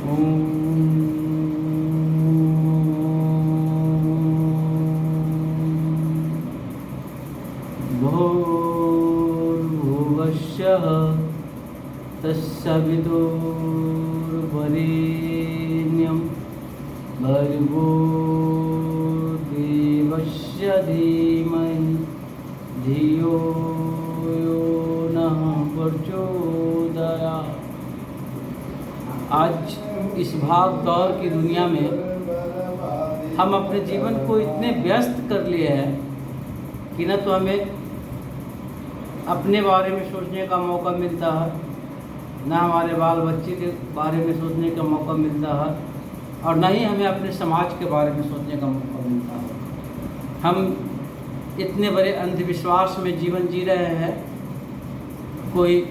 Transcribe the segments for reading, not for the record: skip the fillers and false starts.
भूर्भुवस्सुः तत्सवितुर्वरेण्यं भर्गो देवस्य धीमहि धियो यो नः प्रचोदयात्। आज इस भाग दौड़ की दुनिया में हम अपने जीवन को इतने व्यस्त कर लिए हैं कि न तो हमें अपने बारे में सोचने का मौका मिलता है, न हमारे बाल बच्चे के बारे में सोचने का मौका मिलता है, और न ही हमें अपने समाज के बारे में सोचने का मौका मिलता है। हम इतने बड़े अंधविश्वास में जीवन जी रहे हैं। कोई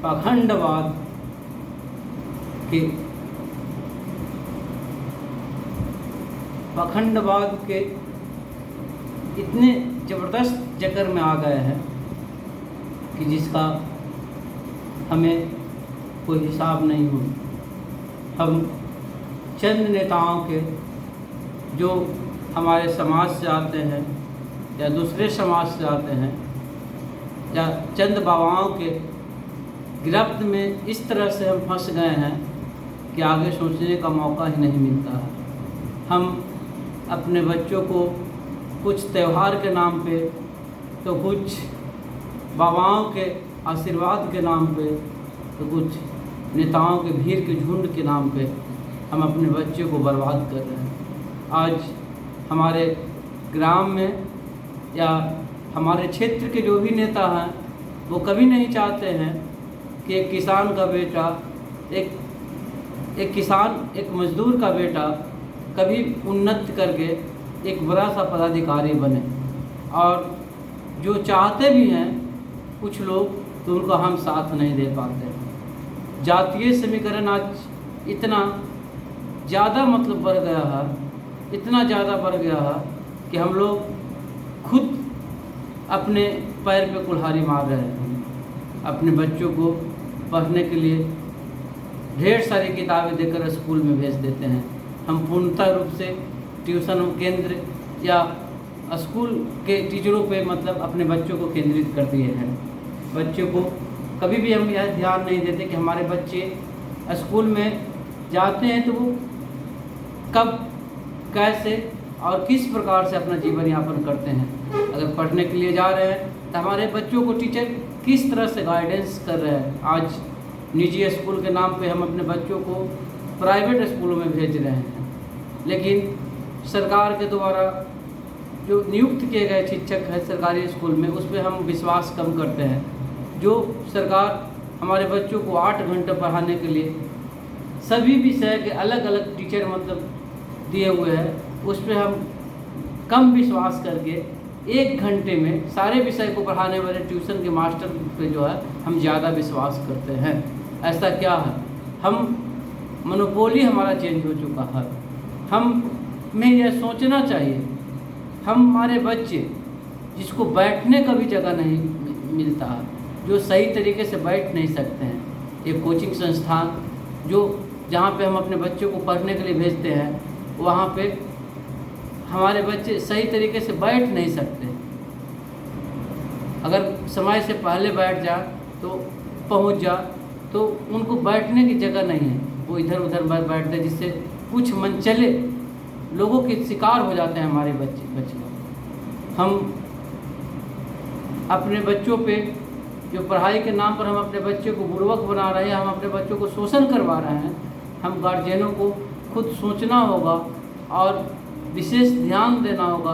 पाखंडवाद के इतने ज़बरदस्त चक्कर में आ गए हैं कि जिसका हमें कोई हिसाब नहीं हो। हम चंद नेताओं के जो हमारे समाज से आते हैं या दूसरे समाज से आते हैं, या चंद बाबाओं के गिरफ्त में इस तरह से हम फंस गए हैं कि आगे सोचने का मौका ही नहीं मिलता है। हम अपने बच्चों को कुछ त्यौहार के नाम पे, तो कुछ बाबाओं के आशीर्वाद के नाम पे, तो कुछ नेताओं के भीड़ के झुंड के नाम पे हम अपने बच्चों को बर्बाद कर रहे हैं। आज हमारे ग्राम में या हमारे क्षेत्र के जो भी नेता हैं, वो कभी नहीं चाहते हैं कि एक किसान का बेटा, एक मजदूर का बेटा कभी उन्नत करके एक बड़ा सा पदाधिकारी बने। और जो चाहते भी हैं कुछ लोग, तो उनका हम साथ नहीं दे पाते। जातीय समीकरण आज इतना ज़्यादा बढ़ गया है, इतना ज़्यादा बढ़ गया है कि हम लोग खुद अपने पैर पे कुल्हाड़ी मार रहे हैं। अपने बच्चों को पढ़ने के लिए ढेर सारी किताबें देकर स्कूल में भेज देते हैं। हम पूर्णतः रूप से ट्यूशन केंद्र या स्कूल के टीचरों पे अपने बच्चों को केंद्रित कर दिए हैं। बच्चों को कभी भी हम यह ध्यान नहीं देते कि हमारे बच्चे स्कूल में जाते हैं तो वो कब, कैसे और किस प्रकार से अपना जीवन यापन करते हैं। अगर पढ़ने के लिए जा रहे हैं तो हमारे बच्चों को टीचर किस तरह से गाइडेंस कर रहे हैं। आज निजी स्कूल के नाम पे हम अपने बच्चों को प्राइवेट स्कूलों में भेज रहे हैं, लेकिन सरकार के द्वारा जो नियुक्त किए गए शिक्षक हैं सरकारी स्कूल में, उस पर हम विश्वास कम करते हैं। जो सरकार हमारे बच्चों को 8 घंटे पढ़ाने के लिए सभी विषय के अलग अलग टीचर दिए हुए हैं, उस पर हम कम विश्वास करके 1 घंटे में सारे विषय को पढ़ाने वाले ट्यूशन के मास्टर पे जो है हम ज़्यादा विश्वास करते हैं। ऐसा क्या है? मोनोपोली हमारा चेंज हो चुका है। हमें यह सोचना चाहिए, हमारे बच्चे जिसको बैठने का भी जगह नहीं मिलता है, जो सही तरीके से बैठ नहीं सकते हैं, एक कोचिंग संस्थान जहाँ पे हम अपने बच्चों को पढ़ने के लिए भेजते हैं, वहाँ पे हमारे बच्चे सही तरीके से बैठ नहीं सकते। अगर समय से पहले बैठ जा तो पहुँच जा, तो उनको बैठने की जगह नहीं है, वो इधर उधर बैठते, जिससे कुछ मनचले लोगों के शिकार हो जाते हैं हमारे बच्चे। हम अपने बच्चों पे जो पढ़ाई के नाम पर हम अपने बच्चे को बुर्बक बना रहे हैं, हम अपने बच्चों को शोषण करवा रहे हैं। हम गार्जियनों को खुद सोचना होगा और विशेष ध्यान देना होगा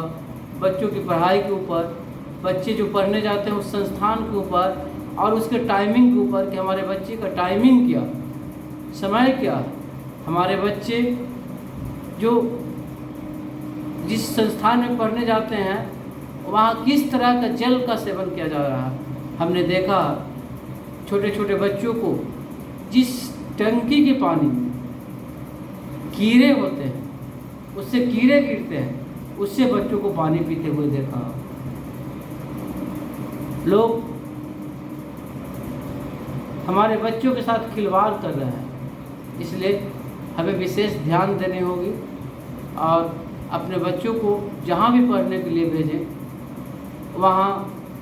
बच्चों की पढ़ाई के ऊपर, बच्चे जो पढ़ने जाते हैं उस संस्थान के ऊपर और उसके टाइमिंग के ऊपर कि हमारे बच्चे का टाइमिंग क्या, समय क्या। हमारे बच्चे जो जिस संस्थान में पढ़ने जाते हैं वहाँ किस तरह का जल का सेवन किया जा रहा है। हमने देखा छोटे छोटे बच्चों को जिस टंकी के पानी में कीड़े होते हैं, उससे कीड़े गिरते हैं, उससे बच्चों को पानी पीते हुए देखा। लोग हमारे बच्चों के साथ खिलवाड़ कर रहे हैं। इसलिए हमें विशेष ध्यान देनी होगी और अपने बच्चों को जहाँ भी पढ़ने के लिए भेजें वहाँ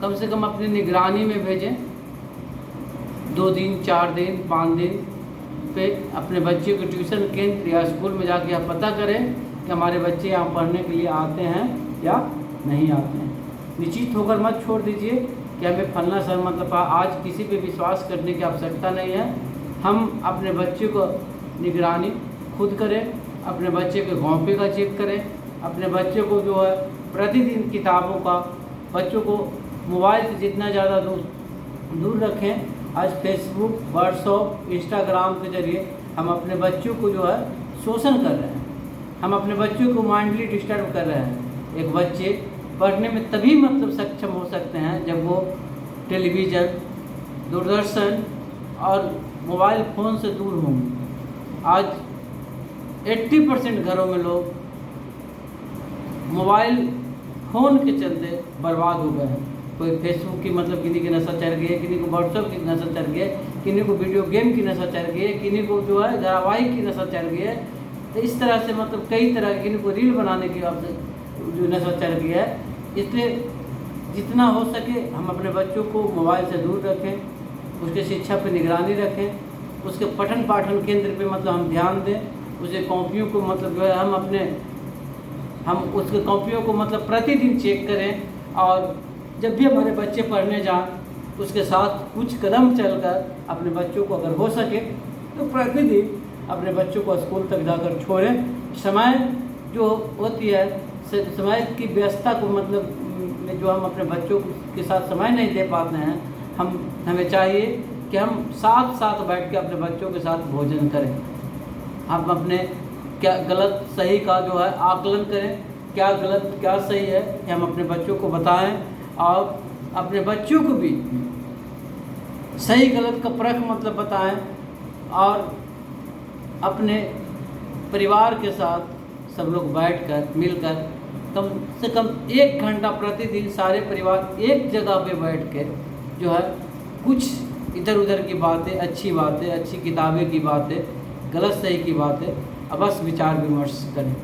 कम से कम अपनी निगरानी में भेजें। 2 दिन 4 दिन 5 दिन पे अपने बच्चे को ट्यूशन केंद्र या स्कूल में जाके आप पता करें कि हमारे बच्चे यहाँ पढ़ने के लिए आते हैं या नहीं आते हैं। निश्चित होकर मत छोड़ दीजिए कि हमें फलना सर मतलब आज किसी पे विश्वास करने की आवश्यकता नहीं है। हम अपने बच्चे को निगरानी खुद करें, अपने बच्चे के कॉपी का चेक करें, अपने बच्चे को जो है प्रतिदिन किताबों का, बच्चों को मोबाइल से जितना ज़्यादा दूर रखें। आज फेसबुक, व्हाट्सएप, इंस्टाग्राम के जरिए हम अपने बच्चों को जो है शोषण कर रहे हैं, हम अपने बच्चों को माइंडली डिस्टर्ब कर रहे हैं। एक बच्चे पढ़ने में तभी मतलब सक्षम हो सकते हैं जब वो टेलीविज़न, दूरदर्शन और मोबाइल फ़ोन से दूर होंगे। आज 80% घरों में लोग मोबाइल फ़ोन के चलते बर्बाद हो गए हैं। कोई फेसबुक की मतलब किन्हीं की नशा चढ़ गई है, किन्हीं को व्हाट्सएप की नशा चढ़ गई है, किन्हीं को वीडियो गेम की नशा चढ़ गई है, किन्हीं को जो है धारावाहिक की नशा चढ़ गई है। तो इस तरह से मतलब कई तरह की, किन्हीं को रील बनाने की जो नशा चढ़ गई है। इसलिए जितना हो सके हम अपने बच्चों को मोबाइल से दूर रखें, उसके शिक्षा पर निगरानी रखें, उसके पठन पाठन केंद्र पे मतलब हम ध्यान दें, उसके कॉपियों को मतलब जो है हम उसके कॉपियों को मतलब प्रतिदिन चेक करें। और जब भी हमारे बच्चे पढ़ने जाएं उसके साथ कुछ कदम चलकर अपने बच्चों को अगर हो सके तो प्रतिदिन अपने बच्चों को स्कूल तक जाकर छोड़ें। समय जो होती है, समय की व्यस्तता को मतलब में जो हम अपने बच्चों के साथ समय नहीं दे पाते हैं, हमें चाहिए कि हम साथ बैठ के अपने बच्चों के साथ भोजन करें। हम अपने क्या गलत सही का जो है आकलन करें, क्या गलत क्या सही है कि हम अपने बच्चों को बताएं और अपने बच्चों को भी सही गलत का परख मतलब बताएं। और अपने परिवार के साथ सब लोग बैठकर मिलकर कम से कम 1 घंटा प्रतिदिन सारे परिवार एक जगह पे बैठ के जो है कुछ इधर उधर की बातें, अच्छी बातें, अच्छी किताबें की बातें, गलत सही की बातें अवश्य विचार विमर्श करें।